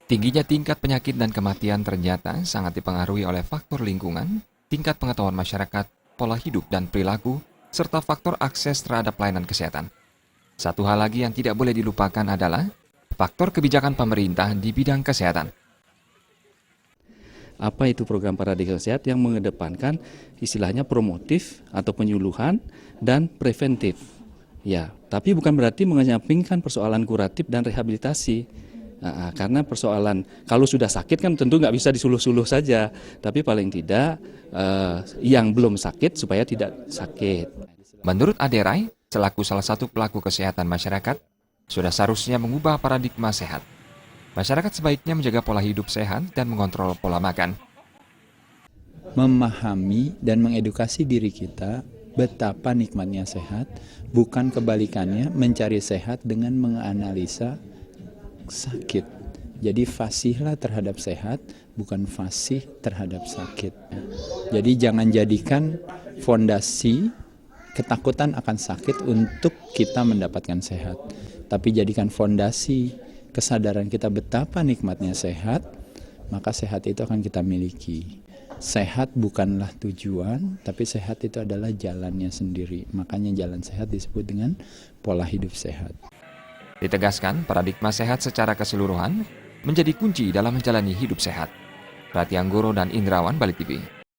Tingginya tingkat penyakit dan kematian ternyata sangat dipengaruhi oleh faktor lingkungan, tingkat pengetahuan masyarakat, pola hidup dan perilaku, serta faktor akses terhadap pelayanan kesehatan. Satu hal lagi yang tidak boleh dilupakan adalah faktor kebijakan pemerintah di bidang kesehatan. Apa itu program Paradigma Sehat yang mengedepankan istilahnya promotif atau penyuluhan dan preventif. Ya, tapi bukan berarti mengenyampingkan persoalan kuratif dan rehabilitasi. Karena persoalan kalau sudah sakit kan tentu nggak bisa disuluh-suluh saja, tapi paling tidak yang belum sakit supaya tidak sakit. Menurut Aderai, selaku salah satu pelaku kesehatan masyarakat, sudah seharusnya mengubah paradigma sehat. Masyarakat sebaiknya menjaga pola hidup sehat dan mengontrol pola makan. Memahami dan mengedukasi diri kita betapa nikmatnya sehat, bukan kebalikannya mencari sehat dengan menganalisa sakit. Jadi fasihlah terhadap sehat, bukan fasih terhadap sakit. Jadi jangan jadikan fondasi ketakutan akan sakit untuk kita mendapatkan sehat. Tapi jadikan fondasi kesadaran kita betapa nikmatnya sehat, maka sehat itu akan kita miliki. Sehat bukanlah tujuan, tapi sehat itu adalah jalannya sendiri. Makanya jalan sehat disebut dengan pola hidup sehat. Ditegaskan, paradigma sehat secara keseluruhan menjadi kunci dalam menjalani hidup sehat. Rati Anggoro dan Indrawan, Bali TV.